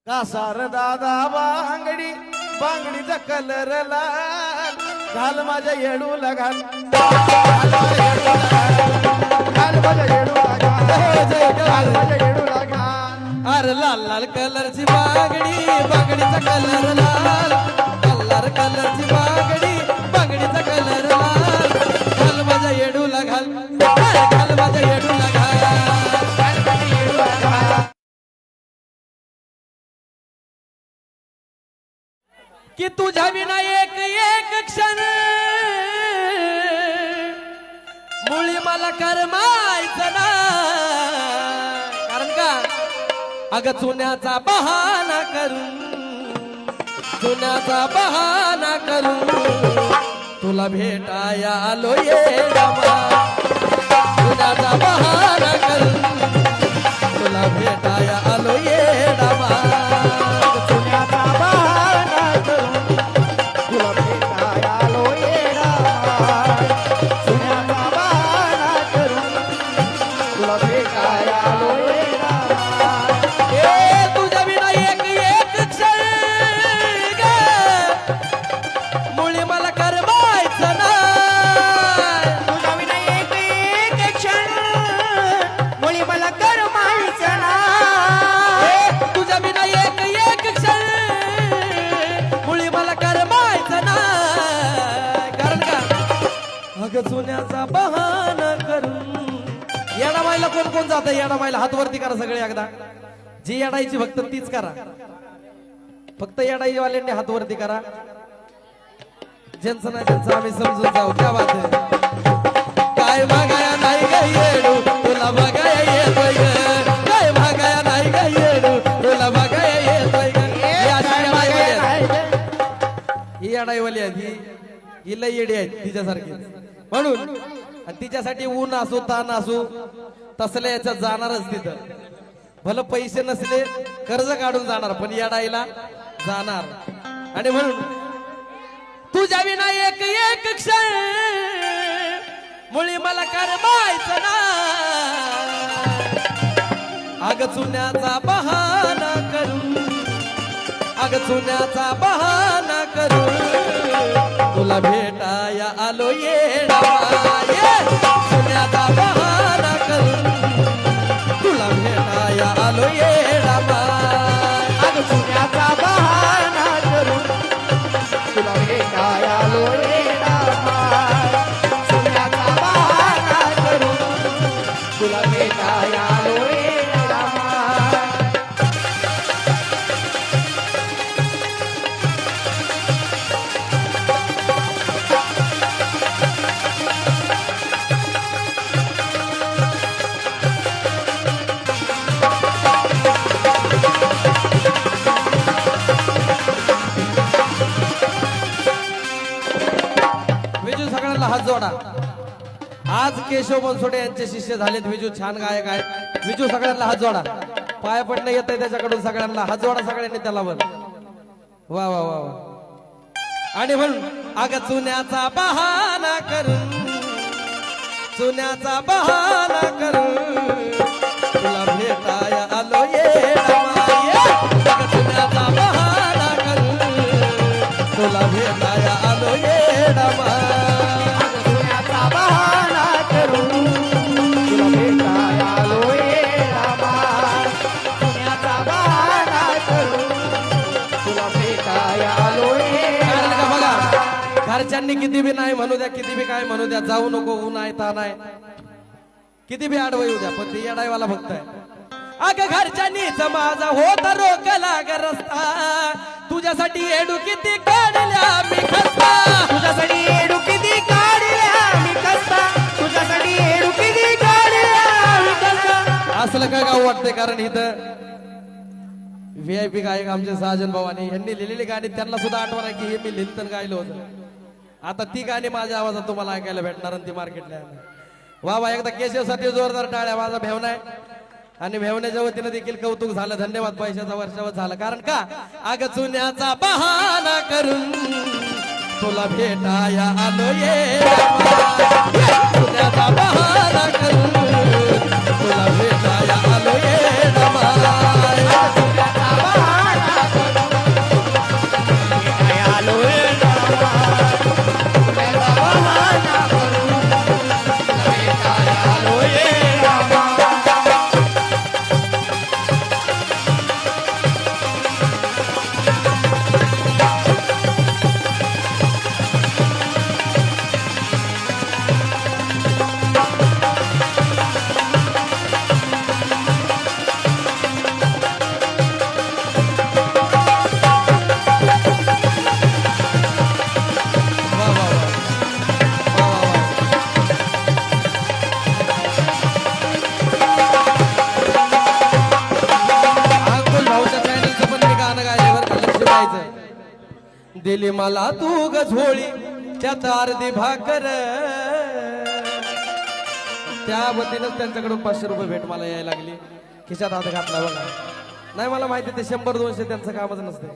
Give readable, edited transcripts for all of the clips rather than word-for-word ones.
कासार दादा बांगडी बांगडीचा कलर लाल घाल माझ्या येडूला घाल घाल माझ्या येडूला घाल माझ्या येडूला घाल अरे लाल लाल कलरची बांगडी बांगडीचा कलर लाल कलर कलरची बांगडी बांगडीचा कलर लाल घाल माझ्या येडूला घाल घाल माझ्या येडूला घाल घाल माझ्या येडूला घाल की तुझ्या विना एक एक क्षण मुळी मला करमायचं ना कारण का अग चुन्याचा बहाना करून चुन्याचा बहाना करून तुला भेटाया आलो ये रामा चुन्याचा बहाना करून तुला भेटाया आलो ये रामा चुन्याचा बहाना करून तुला भेटाया आलो ये रामा चुन्याचा बहाना करून तुला भेटाया आलो ये रामा ए तुझ्या विना एक एक क्षण ग मुळी मला करमायचं ना तुझ्या विना एक एक क्षण मुळी मला करमायचं ना तुझ्या विना एक एक क्षण मुळी मला करमायचं ना कारण का अग सोन्याचा बहाना करून येडामाईला कोण कोण जात येडामाईला हात वरती करा सगळे एकदा जी येडायची फक्त तीच करा फक्त येडाई वाल्यांनी हात वरती करा ज्यांचं नाही त्यांचं आम्ही समजून जाऊ त्या बात काय मागाया नाही ग येडू तुला बघाया येतोय ग काय मागाया नाही ग येडू तुला बघाया येतोय ग ही अडाईवाली आहे ही लई येडी आहेत तिच्यासारखी म्हणून आणि तिच्यासाठी ऊन असो ताण असो तसल्या याच्यात जाणारच तिथं भलं पैसे नसले कर्ज काढून जाणार पण येडाईला जाणार आणि म्हणून तुझ्या विना एक एक क्षण मुळी मला करमायचं ना अग चुन्याचा बहाना करून अग चुन्याचा बहाना करून तुला भेटाया आलो ये रामा ये चुन्याचा बहाना करून तुला भेटाया आलो ये रामा अग चुन्याचा बहाना करून तुला भेटाया आलो ये रामा चुन्याचा बहाना करून तुला भेटाया आलो ये रामा विजू सगळ्यांना हात जोडा आज केशव बनसोडे यांचे शिष्य झालेत विजू छान गायक आहे विजू सगळ्यांना हात जोडा पाय पडणं येत आहे त्याच्याकडून सगळ्यांना हात जोडा सगळ्यांनी त्याला वर वा वा वा वा आणि म्हणून अग चुन्याचा बहाना करून चुन्याचा बहाना करून तुला भेटाया आलो ये रामा ये अग चुन्याचा बहाना करून तुला भेटाया आलो ये रामा चुन्याचा बहाना करून तुला भेटाया आलो ये रामा चुन्याचा बहाना करून तुला भेटाया आलो ये कारण का बघा घरच्यांनी किती बी नाही म्हणू द्या किती बी काय म्हणू द्या जाऊ नको ऊन आहे ताण आहे किती बी आडवं येऊ द्या पण ते येडायवाला भक्त आहे अग घरच्यांनीच माझा होता रोकला ग रस्ता तुझ्यासाठी एडू किती काढल्या मी खस्ता तुझ्यासाठी एडू किती काढल्या मी कसा तुझ्यासाठी एडू किती काढल्या मी कसा असलं काय गाव वाटतंय कारण इथं व्हीआयपी गायक आमचे सहाजन भावानी यांनी लिहिलेली गाणी त्यांना सुद्धा आठवण आहे की हे मी लिहिलं गायलं होतं आता ती गाणी माझ्या आवाजात तुम्हाला ऐकायला भेटणार आणि ती मार्केटला वा वा एकदा केशवसाठी जोरदार टाळ्या माझा भेवना आहे आणि भेवण्याच्या वतीनं देखील कौतुक झालं धन्यवाद पैशाचा वर्षावर झालं कारण का अग चुन्याचा बहाना करून तुला भेटाया आलो ये रामा. चुन्याचा बहाना करून तुला भेटाया आलो ये रामा. दिली मला तू ग झोळी त्यात अर्धी भाकर. त्या वतीनं त्यांच्याकडून 500 रुपये भेट मला यायला लागली. खिशात हात घातला बघा. नाही मला माहिती ते 100-200 त्यांचं कामच नसते.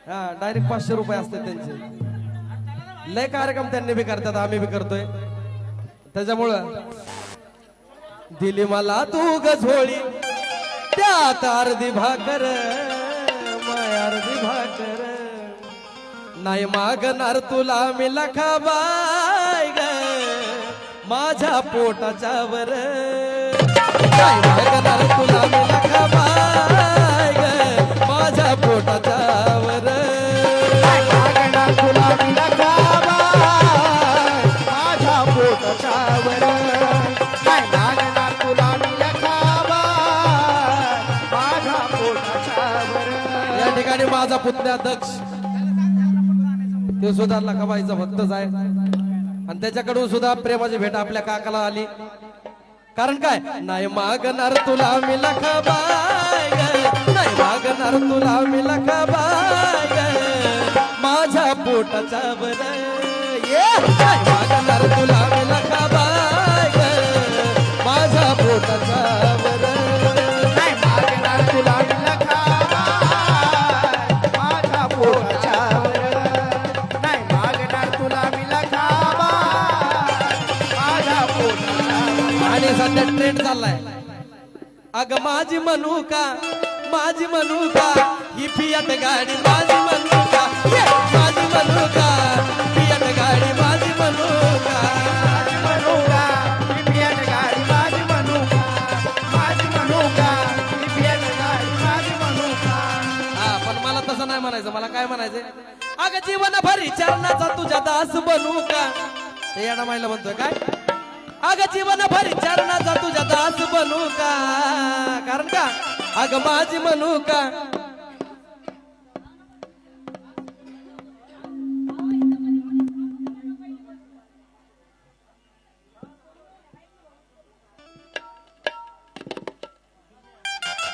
हा डायरेक्ट 500 रुपये असतात त्यांचे. लय कार्यक्रम त्यांनी बी करतात, आम्ही बी करतोय. त्याच्यामुळं दिली मला तू ग झोळी त्यात अर्धी भाकर, माय अर्धी भाकर. नाही मागणार तुला मी लखाबाय ग माझ्या पोटाच्या वर. नाही मागणार तुला मी लखाबाय ग माझ्या पोटाच्या वर. मागणार तुला मी लखाबाय माझ्या पोटाच्या वर. काय मागणार तुला मी लखाबाय माझ्या पोटाच्या वर. या ठिकाणी माझा पुतण्या दक्ष ते सुद्धा लखाबाईचा भक्तच आहे आणि त्याच्याकडून सुद्धा प्रेमाची भेट आपल्या काकाला आली. कारण काय नाही मागणार तुला मी लखाबाई ग, नाही मागणार तुला मी लखाबाई ग माझ्या पोटाच्या वर. नाही मागणार तुला मी लखाबाई ग माझ्या पोटाच्या वर. काय मागणार तुला मी लखाबाय माझ्या पोटाच्या वर. नाही मागणार तुला मी लखाबाय माझ्या पोटाच्या वर. आणि सध्या ट्रेंड चाललाय अग माझी म्हणू का, माझी म्हणू का ही फियाट गाडी माझी म्हणू का, माझी म्हणू का फियाट गाडी माझी म्हणू का. म्हणू का मी फियाट गाडी माझी म्हणू का, माझी म्हणू का मी फियाट गाडी माझी म्हणू का. हा पण मला तसं नाही म्हणायचं. मला काय म्हणायचंय अग जीवन भरी चरणाचा तुझ्या दास बनू का. ते याडा मायला म्हणतोय काय अग जीवन भरी चरणाचा तुझ्या दास बनू का. कारण का अग माझी म्हणू का.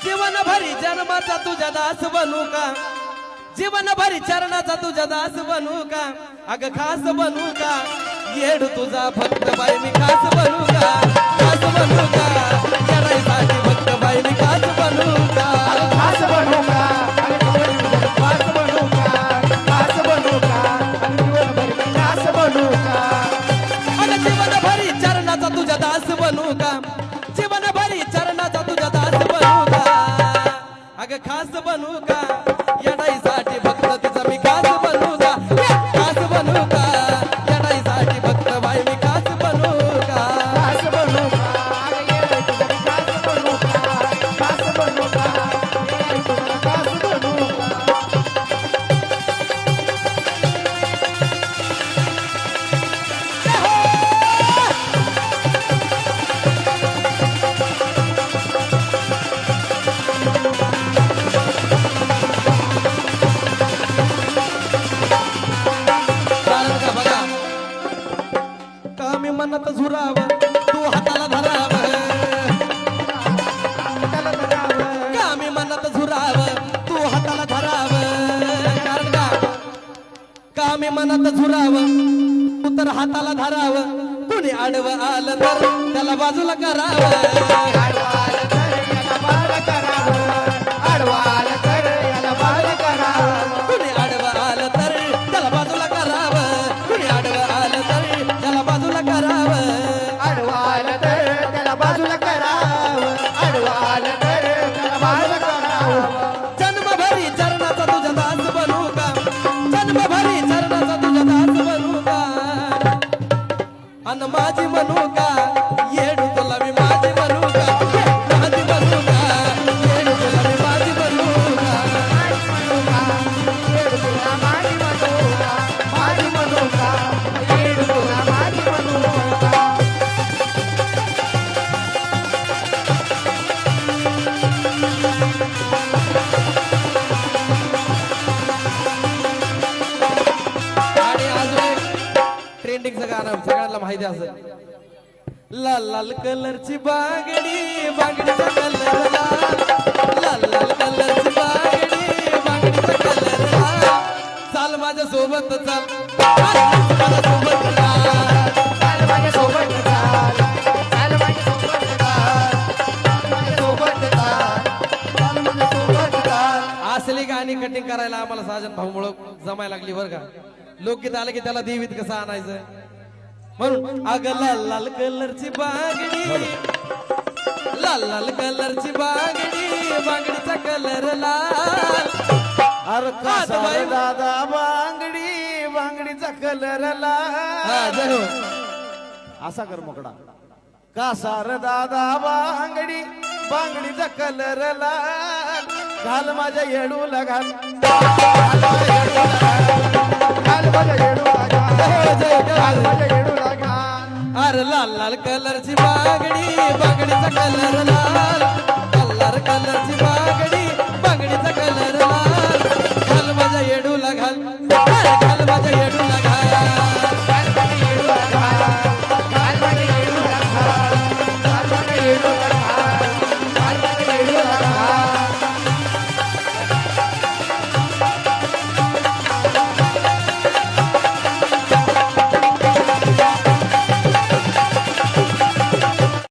जीवन भरी जन्माचा तुझ्या दास बनू का, जीवन भरी चरणाचा तुझ्या दास बनू का. अग खास बनू का येड तुझा भक्त बाई मी खास बनू का, खास बनू का येडाईसाठी भक्त बाई मी खास बनू का. खास बनू का आणि जीवनभर खास बनू का, खास बनू का आणि जीवनभर खास बनू का. अग जीवन भरी चरणाचा तुझ्या दास बनू का, जीवन भरी चरणाचा तुझ्या दास बनू का. अग खास बनू का येडाईसाठी भक्त तिचा मी खास बनू का, खास बनू का येडाईसाठी भक्त बाई मी खास बनू का. खास बनू का आणि तुझं खास बनू का, खास बनू का तुझं खास बनू का. कारण का बघा का मी मनात झुराव तू हाताला धराव, त्याला धरावं, का मी मनात झुराव तू हाताला धराव. कारण का मी मनात झुराव तू तर हाताला धराव. कुणी आडवं आलं तर त्याला बाजूला करावं. आडवाल तर याला बाळ करावं, आडवाल तर याला बाळ करावं. कुणी आडवं आलं तर त्याला बाजूला करावं, कुणी आडवं आलं तर त्याला बाजूला करावं. आडवाल तर त्याला बाजूला करावं, आडवाल तर त्याला बाजूला करावं. जन्मभरी चरणाचा तुझ्या दास बनू का, जन्मभरी चरणाचा तुझ्या दास बनू का. अन माझी म्हणू का येडू तुला मी माझी म्हणू का, माझी म्हणू का येडू तुला मी माझी म्हणू का. येड तुला माझी म्हणू का, माझी म्हणू का, येड तुला माझी म्हणू का. आणि अजून एक ट्रेंडिंगचं गाणं सगळ्यांना माहिती असेल. लाल लाल कलरची बागडी बागडीचा कलर लाल, लाल लाल कलरची बागडी बागडीचा कलर लाल. सोबत चाल मला सोबत चाल. चाल माझ्या सोबत चाल, चाल माझ्या सोबत चाल, चाल माझ्या सोबत चाल, चाल माझ्या सोबत चाल. असली गाणी कटिंग करायला आम्हाला साजन भाऊ मुळे जमायला लागली बरं का. लोकगीत आलं की त्याला देवीत कसं आणायचं म्हणून अग लाल लाल कलरची बांगडी, लाल लाल कलरची बांगडी, बांगडीचा कलर लाल. अरे आता बाई- दादा बांगडी, बांगडीचा कलर हा, लाल. जरूर. असा कर मोकळा. कासार दादा बांगडी, बांगडीचा कलर लाल. घाल माझ्या येडूला घाल, घाल माझ्या येडूला घाल, घाल माझ्या येडूला घाल. अरे लाल लाल कलरची बांगडी, बांगडीचा कलर लाल, लाल कलरची बांगडी, बांगडीचा कलर